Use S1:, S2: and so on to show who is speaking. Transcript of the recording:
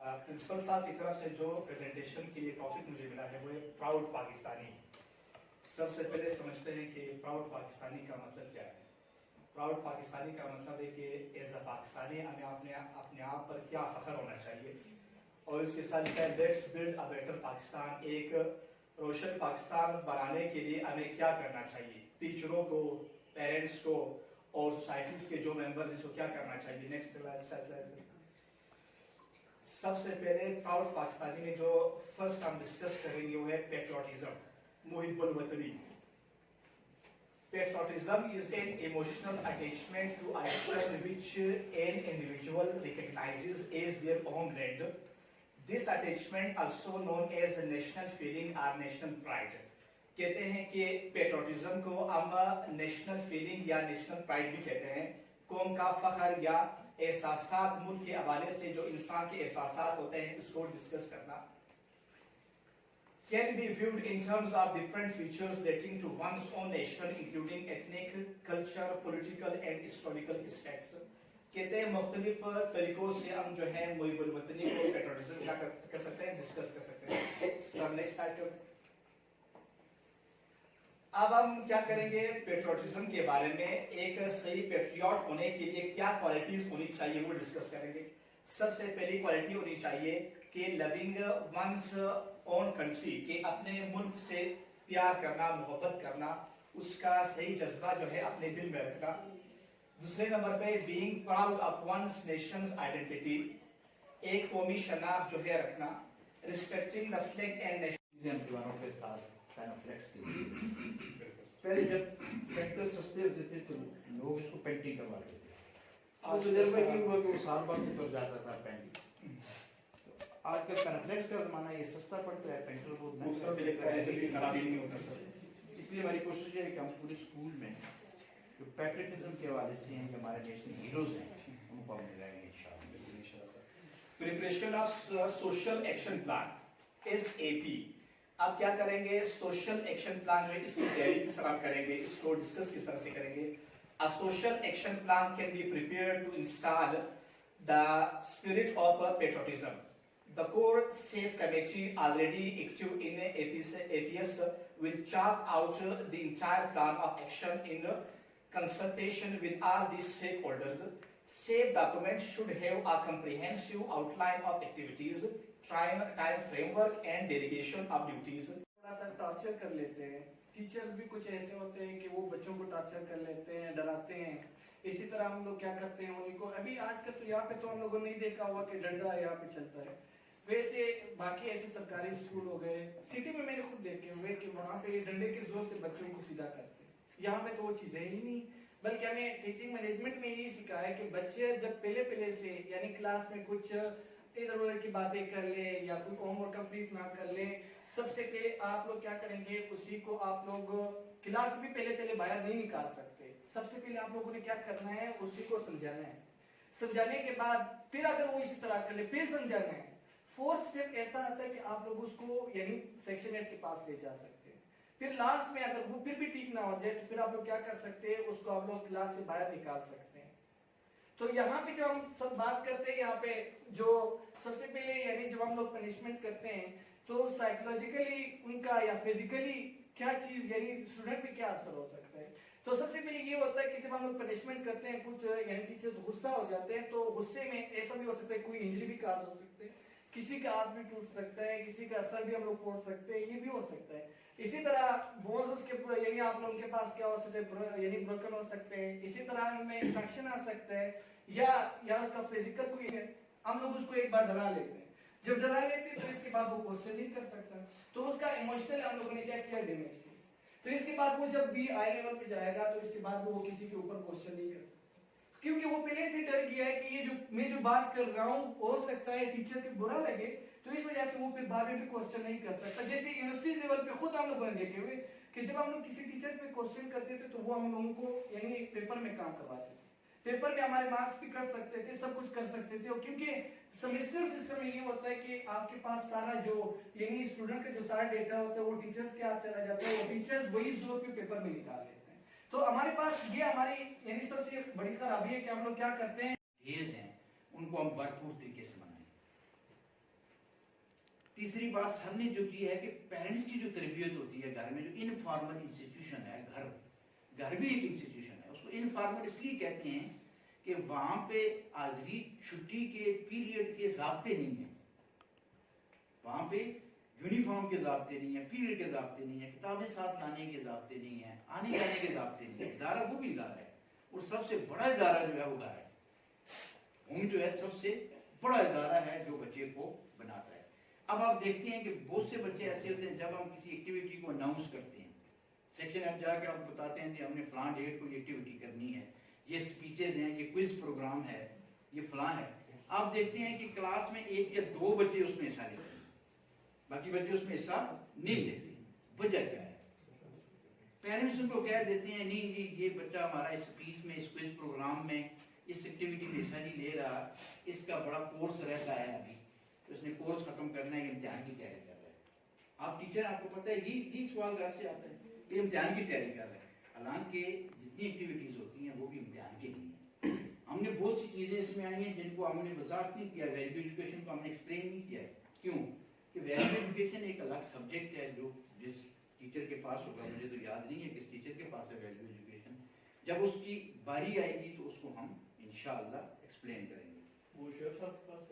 S1: Principal साहब की तरफ से जो प्रेजेंटेशन के लिए टॉपिक मुझे मिला है वो प्राउड पाकिस्तानी। सबसे पहले समझते हैं कि प्राउड पाकिस्तानी का मतलब क्या है। प्राउड पाकिस्तानी का मतलब है कि एज अ पाकिस्तानी हमें अपने आप पर क्या फख्र होना चाहिए, और इसके साथ let's build a better Pakistan, एक रोशन पाकिस्तान बनाने के लिए हमें क्या करना चाहिए, टीचरों को, पेरेंट्स को और सोसाइटीज के जो मेंबर्स इसको क्या करना चाहिए। Next slide. सबसे पहले प्राउड पाकिस्तानी में जो फर्स्ट हम डिस्कस करेंगे वो है patriotism, मुहिब्बुल वतनी। Patriotism is an emotional attachment to a nation which an individual recognizes as their homeland. This attachment, also known as national feeling or national pride. कहते हैं कि पेट्रियोटिज्म को हम नेशनल फीलिंग या नेशनल प्राइड भी कहते हैं। कौम का फख्र या एहसासात, मुल्क के हवाले से जो इंसान के एहसासात होते हैं उसको डिस्कस करना। Can be viewed in terms of different features relating to one's own nation, including ethnic, culture, political and historical aspects. कहते हैं मुख्तलिफ तरीकों से हम जो है मुहिब्बुल वतनी को, पेट्रियोटिज्म का कर सकते हैं, डिस्कस कर सकते हैं। Sir next item. अब हम क्या करेंगे, पेट्रियोटिज्म के बारे में, एक सही पेट्रियट होने के लिए क्या क्वालिटीज होनी चाहिए वो डिस्कस करेंगे। सबसे पहली क्वालिटी होनी चाहिए कि लविंग वंस ओन कंट्री, के अपने मुल्क से प्यार करना, मोहब्बत करना, उसका सही जज्बा जो है अपने दिल में रखना। दूसरे नंबर पे being proud of one's nation's identity, एक कौमी शनाख्त जो है रखना। Respecting the flag and national
S2: दीवारों के साथ फ्लेक्स पहले जब ट्रैक्टर सस्ते होते थे तो लोग इसको पेंटिंग करवाते थे। आज तजुर्बा ये हुआ कि वो साल बाद उतर जाता था पेंटिंग। आजकल पैराफ्लेक्स का जमाना, ये सस्ता पड़ता है, पेंटर को दूसरा भी लगता है, जल्दी खराब नहीं होता सर। इसलिए हमारी कोशिश है कि हम पूरे स्कूल में जो पैट्रियटिज्म के हवाले से हैं, जो हमारे नेशनल हीरोज हैं, उनको हम मिलाएंगे इंशाअल्लाह।
S1: Preparation of social action plan SAP। अब क्या करेंगे, सोशल एक्शन प्लान जो है इसकी तैयारी किस तरह करेंगे, इसको डिस्कस किस तरह से करेंगे। A social action plan can be prepared to install the spirit of patriotism. The core safe committee already active in APS will chart out the entire plan of action in consultation with all the stakeholders. Safe document should have a comprehensive outline of activities, time framework and delegation of duties.
S3: थोड़ा सा torture कर लेते हैं, teachers भी कुछ ऐसे होते हैं कि वो बच्चों को टॉर्चर कर लेते हैं, डराते हैं। इसी तरह हम लोग क्या करते हैं, उनको अभी आजकल तो यहाँ पे तो हम लोगों ने नहीं देखा हुआ कि डंडा यहाँ पे चलता है। वैसे बाकी ऐसे सरकारी स्कूल हो गए, सिटी में मैंने खुद देखे हुए कि वहाँ पे डंडे के जोर से बच्चों को सीधा करते हैं। यहाँ पे तो वो चीजें ही नहीं, बल्कि हमें टीचिंग मैनेजमेंट में यही सिखाया है कि बच्चे जब पहले से यानी क्लास में कुछ इधर उधर की बातें कर ले या कोई होमवर्क कंप्लीट ना कर ले, सबसे पहले आप लोग क्या करेंगे, उसी को आप लोग क्लास भी पहले बाहर नहीं निकाल सकते। सबसे पहले आप लोगों ने क्या करना है, उसी को समझाना है। समझाने के बाद फिर अगर वो इसी तरह कर ले फिर समझाना है। फोर्थ स्टेप ऐसा आता है कि आप लोग उसको यानी सेक्शन हेड के पास ले जा सकते हैं। फिर लास्ट में अगर वो फिर भी ठीक ना हो जाए तो फिर आप लोग क्या कर सकते हैं, उसको आप लोग क्लास से बाहर निकाल सकते हैं। तो यहाँ पे जब हम सब बात करते हैं, यहाँ पे जो सबसे पहले यानी जब हम लोग पनिशमेंट करते हैं तो साइकोलॉजिकली उनका या फिजिकली क्या चीज यानी स्टूडेंट पे क्या असर हो सकता है। तो सबसे पहले ये होता है कि जब हम लोग पनिशमेंट करते हैं, कुछ यानी टीचर्स गुस्सा हो जाते हैं, तो गुस्से में ऐसा भी हो सकता है कोई इंजरी भी काज हो सकती है, किसी का हाथ भी टूट सकता है, किसी का सर भी हम लोग फोड़ सकते हैं, ये भी हो सकता है। इसी तरह बोन्स उसके यानी आप लोगों के पास क्या हो सकते हैं, यानी ब्रोकन हो सकते हैं। इसी तरह उनमें इंफेक्शन आ सकता है या उसका फिजिकल कोई है, हम लोग उसको एक बार डरा लेते हैं। जब डरा लेते हैं तो इसके बाद वो क्वेश्चन नहीं कर सकता, तो उसका इमोशनल हम लोगों ने क्या किया, डैमेज किया। तो इसके बाद वो जब भी हाई लेवल पे जाएगा तो इसके बाद वो किसी के ऊपर क्वेश्चन नहीं कर सकता, क्योंकि वो पहले से डर गया है कि ये जो मैं जो बात कर रहा हूँ हो सकता है टीचर को बुरा लगे, तो इस वजह से वो फिर बाद में भी क्वेश्चन नहीं कर सकता। जैसे यूनिवर्सिटी लेवल पे खुद हम लोगों ने देखे हुए कि जब हम लोग किसी टीचर पे क्वेश्चन करते थे तो वो हम लोगों को यानी पेपर में काम करवाते थे, पेपर में हमारे मार्क्स भी कर सकते थे, सब कुछ कर सकते थे। क्योंकि सेमेस्टर सिस्टम में ये होता है कि आपके पास सारा जो यानी स्टूडेंट का जो सारा डेटा होता है वो टीचर्स के हाथ चला जाता है, वो टीचर्स वही जोर पे पेपर में निकाल लेते हैं। तो हमारे पास ये हमारी यानी सबसे बड़ी खराबी है कि हम लोग क्या करते हैं,
S2: डेज हैं उनको हम भरपूर तरीके से मनाएं। तीसरी बात सर ने जो की है कि पेरेंट्स की जो तरबियत होती है घर में, जो इनफॉर्मल इंस्टीट्यूशन है, घर भी एक इंस्टीट्यूशन है, उसको इनफॉर्मल इसलिए कहते हैं कि वहां पे हाजिरी छुट्टी के पीरियड के ज़ाब्ते नहीं है, वहां पे यूनिफॉर्म के ज़ाब्ते नहीं है, पीरियड के ज़ाब्ते नहीं है, किताबें साथ लाने के ज़ाब्ते नहीं है, आने जाने के ज़ाब्ते नहीं है। इदारा वो भी इदारा है, और सबसे बड़ा इदारा जो है वो घर है। होम जो है सबसे बड़ा इदारा है जो बच्चे को बनाता है। अब आप देखते हैं कि बहुत से बच्चे ऐसे होते हैं, जब हम किसी एक्टिविटी को अनाउंस करते हैं, सेक्शन एफ जाके आप बताते हैं कि हमने फलां डेट को ये एक्टिविटी करनी है, ये स्पीचेज हैं, ये क्विज प्रोग्राम है, ये फलां है, आप देखते हैं कि क्लास में 1 या 2 बच्चे उसमें हिस्सा लेते हैं, बाकी बच्चे उसमें हिस्सा नहीं लेते। वजह क्या है? पेरेंट्स उनको कह देते हैं नहीं जी ये बच्चा हमारा इस स्पीच में, इस क्विज प्रोग्राम में, इस एक्टिविटी में हिस्सा नहीं ले रहा, इसका बड़ा कोर्स रहता है, अभी तो इसने कोर्स खत्म करना है, इम्तिहान की तैयारी कर रहा है। आप टीचर, आपको पता है ये सवाल घर से आता है कि इम्तिहान की तैयारी कर रहा है, हालांकि जितनी एक्टिविटीज होती हैं वो भी इम्तिहान के लिए है। हमने बहुत सी चीजें इसमें आई हैं जिनको हमने वजाहत नहीं किया, वैल्यू एजुकेशन को हमने एक्सप्लेन नहीं किया। क्यों कि वैल्यू एजुकेशन एक अलग सब्जेक्ट है, जो जिस टीचर के पास होगा, मुझे तो याद नहीं है किस टीचर के पास है वैल्यू एजुकेशन, जब उसकी बारी आएगी तो उसको हम इंशाअल्लाह एक्सप्लेन करेंगे।
S4: वो शेख साहब के पास